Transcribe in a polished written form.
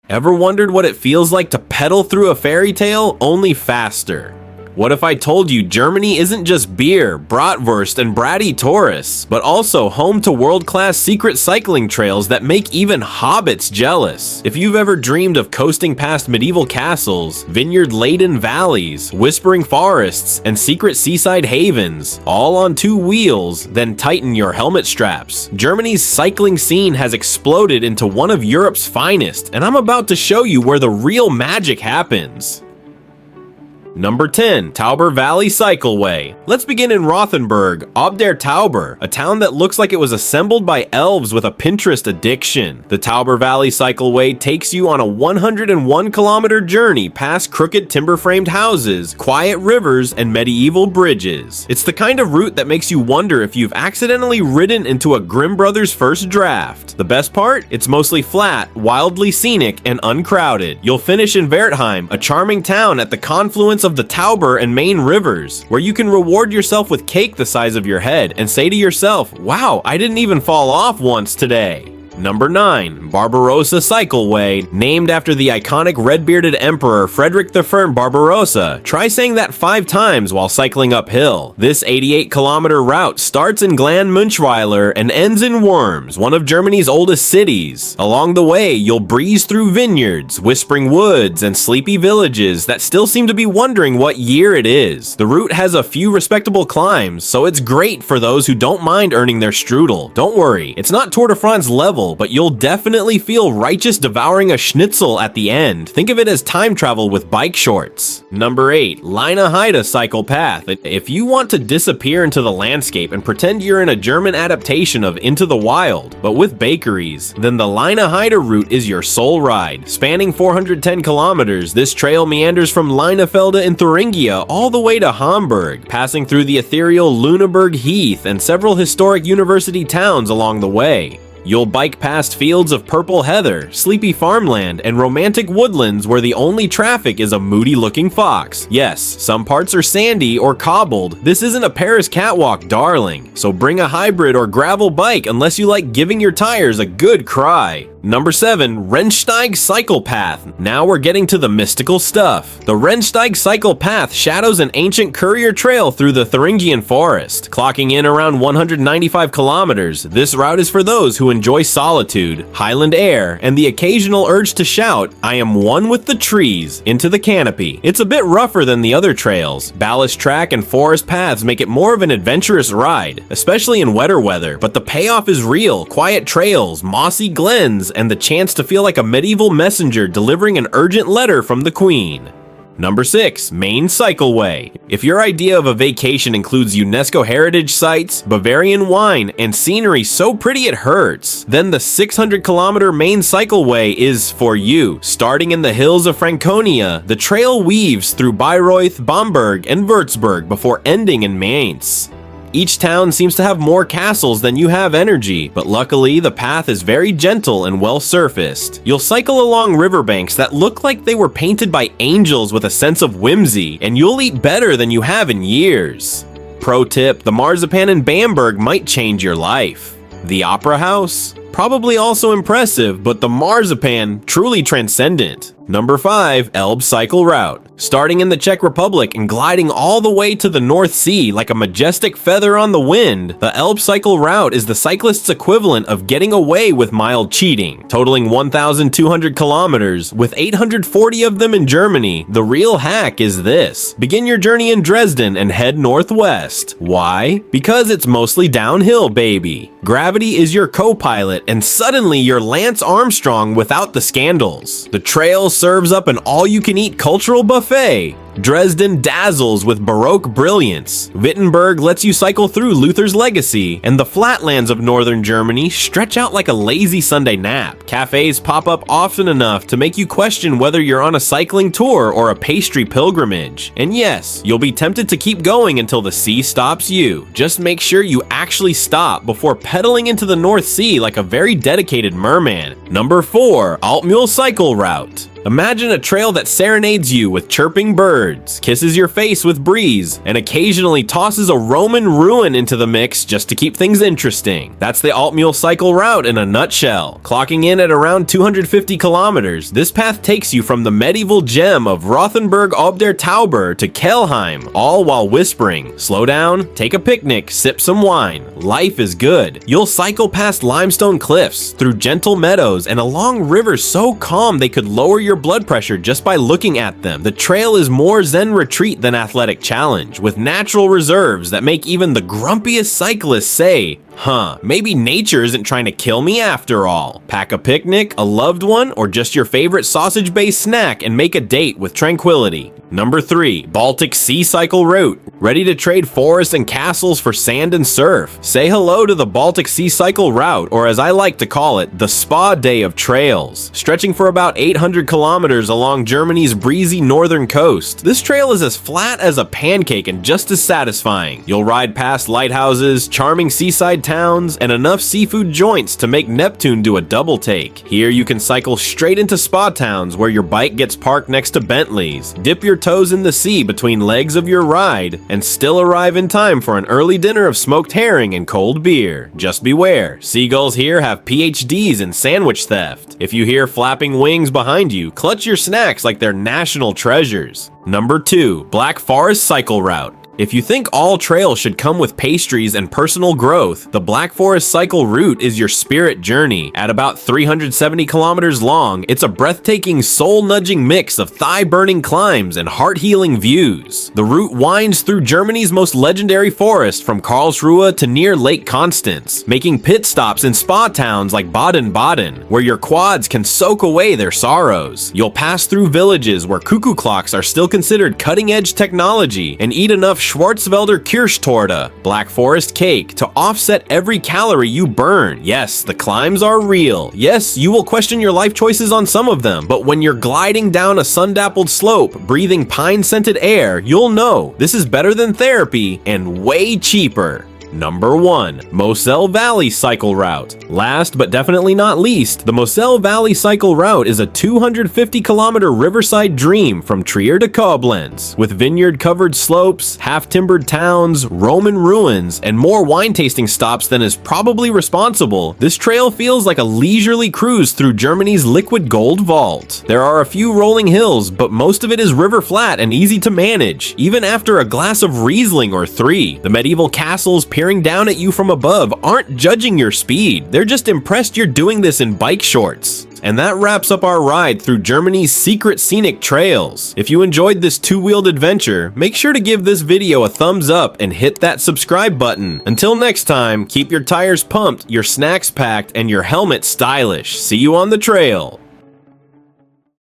Ever wondered what it feels like to pedal through a fairy tale, only faster? What if I told you Germany isn't just beer, bratwurst, and bratty tourists, but also home to world-class secret cycling trails that make even hobbits jealous? If you've ever dreamed of coasting past medieval castles, vineyard-laden valleys, whispering forests, and secret seaside havens, all on two wheels, then tighten your helmet straps. Germany's cycling scene has exploded into one of Europe's finest, and I'm about to show you where the real magic happens. Number 10. Tauber Valley Cycleway. Let's begin in Rothenburg, Ob der Tauber, a town that looks like it was assembled by elves with a Pinterest addiction. The Tauber Valley Cycleway takes you on a 101-kilometer journey past crooked timber-framed houses, quiet rivers, and medieval bridges. It's the kind of route that makes you wonder if you've accidentally ridden into a Grimm Brothers first draft. The best part? It's mostly flat, wildly scenic, and uncrowded. You'll finish in Wertheim, a charming town at the confluence of the Tauber and Main rivers, where you can reward yourself with cake the size of your head and say to yourself, wow, I didn't even fall off once today. Number 9. Barbarossa Cycleway. Named after the iconic red-bearded emperor Frederick I Barbarossa. Try saying that 5 times while cycling uphill. This 88-kilometer route starts in Glan-Münchweiler and ends in Worms, one of Germany's oldest cities. Along the way, you'll breeze through vineyards, whispering woods, and sleepy villages that still seem to be wondering what year it is. The route has a few respectable climbs, so it's great for those who don't mind earning their strudel. Don't worry, it's not Tour de France level, but you'll definitely feel righteous devouring a schnitzel at the end. Think of it as time travel with bike shorts. Number 8. Leine Cycle Path. If you want to disappear into the landscape and pretend you're in a German adaptation of Into the Wild, but with bakeries, then the Leine route is your soul ride. Spanning 410 kilometers, this trail meanders from Leinefelde in Thuringia all the way to Hamburg, passing through the ethereal Lüneburg Heath and several historic university towns along the way. You'll bike past fields of purple heather, sleepy farmland, and romantic woodlands where the only traffic is a moody-looking fox. Yes, some parts are sandy or cobbled. This isn't a Paris catwalk, darling. So bring a hybrid or gravel bike unless you like giving your tires a good cry. Number 7. Rennsteig Cycle Path. Now we're getting to the mystical stuff. The Rennsteig Cycle Path shadows an ancient courier trail through the Thuringian forest. Clocking in around 195 kilometers, this route is for those who enjoy solitude, highland air, and the occasional urge to shout, I am one with the trees, into the canopy. It's a bit rougher than the other trails. Ballast track and forest paths make it more of an adventurous ride, especially in wetter weather, but the payoff is real. Quiet trails, mossy glens, and the chance to feel like a medieval messenger delivering an urgent letter from the Queen. Number 6. Main Cycleway. If your idea of a vacation includes UNESCO heritage sites, Bavarian wine, and scenery so pretty it hurts, then the 600-kilometer Main Cycleway is for you. Starting in the hills of Franconia, the trail weaves through Bayreuth, Bamberg, and Würzburg before ending in Mainz. Each town seems to have more castles than you have energy, but luckily the path is very gentle and well surfaced. You'll cycle along riverbanks that look like they were painted by angels with a sense of whimsy, and you'll eat better than you have in years. Pro tip, the marzipan in Bamberg might change your life. The Opera House? Probably also impressive, but the marzipan, truly transcendent. Number 5. Elbe Cycle Route. Starting in the Czech Republic and gliding all the way to the North Sea like a majestic feather on the wind, the Elbe Cycle Route is the cyclist's equivalent of getting away with mild cheating. Totaling 1,200 kilometers, with 840 of them in Germany, the real hack is this. Begin your journey in Dresden and head northwest. Why? Because it's mostly downhill, baby. Gravity is your co-pilot, and suddenly you're Lance Armstrong without the scandals. The trail serves up an all-you-can-eat cultural buffet. Dresden dazzles with Baroque brilliance. Wittenberg lets you cycle through Luther's legacy, and the flatlands of northern Germany stretch out like a lazy Sunday nap. Cafes pop up often enough to make you question whether you're on a cycling tour or a pastry pilgrimage. And yes, you'll be tempted to keep going until the sea stops you. Just make sure you actually stop before pedaling into the North Sea like a very dedicated merman. Number 4. Altmühl Cycle Route. Imagine a trail that serenades you with chirping birds, kisses your face with breeze, and occasionally tosses a Roman ruin into the mix just to keep things interesting. That's the Altmühl cycle route in a nutshell. Clocking in at around 250 kilometers, this path takes you from the medieval gem of Rothenburg ob der Tauber to Kelheim, all while whispering, slow down, take a picnic, sip some wine. Life is good. You'll cycle past limestone cliffs, through gentle meadows, and along rivers so calm they could lower your blood pressure just by looking at them. The trail is more zen retreat than athletic challenge, with natural reserves that make even the grumpiest cyclists say, maybe nature isn't trying to kill me after all. Pack a picnic, a loved one, or just your favorite sausage-based snack and make a date with tranquility. Number 3. Baltic Sea Cycle Route. Ready to trade forests and castles for sand and surf? Say hello to the Baltic Sea Cycle Route, or as I like to call it, the spa day of trails. Stretching for about 800 kilometers along Germany's breezy northern coast, this trail is as flat as a pancake and just as satisfying. You'll ride past lighthouses, charming seaside towns, and enough seafood joints to make Neptune do a double take. Here you can cycle straight into spa towns where your bike gets parked next to Bentleys, dip your toes in the sea between legs of your ride, and still arrive in time for an early dinner of smoked herring and cold beer. Just beware, seagulls here have PhDs in sandwich theft. If you hear flapping wings behind you, clutch your snacks like they're national treasures. Number 2. Black Forest Cycle Route. If you think all trails should come with pastries and personal growth, the Black Forest Cycle route is your spirit journey. At about 370 kilometers long, it's a breathtaking, soul-nudging mix of thigh-burning climbs and heart-healing views. The route winds through Germany's most legendary forest from Karlsruhe to near Lake Constance, making pit stops in spa towns like Baden-Baden, where your quads can soak away their sorrows. You'll pass through villages where cuckoo clocks are still considered cutting-edge technology and eat enough Schwarzwälder Kirschtorte, Black Forest cake, to offset every calorie you burn. Yes, the climbs are real. Yes, you will question your life choices on some of them, but when you're gliding down a sun-dappled slope, breathing pine-scented air, you'll know this is better than therapy and way cheaper. Number 1. Mosel Valley Cycle Route. Last but definitely not least, the Mosel Valley Cycle Route is a 250-kilometer riverside dream from Trier to Koblenz. With vineyard-covered slopes, half-timbered towns, Roman ruins, and more wine-tasting stops than is probably responsible, this trail feels like a leisurely cruise through Germany's liquid gold vault. There are a few rolling hills, but most of it is river flat and easy to manage, even after a glass of Riesling or 3. The medieval castles peering down at you from above aren't judging your speed, they're just impressed you're doing this in bike shorts. And that wraps up our ride through Germany's secret scenic trails. If you enjoyed this two-wheeled adventure, make sure to give this video a thumbs up and hit that subscribe button. Until next time, keep your tires pumped, your snacks packed, and your helmet stylish. See you on the trail.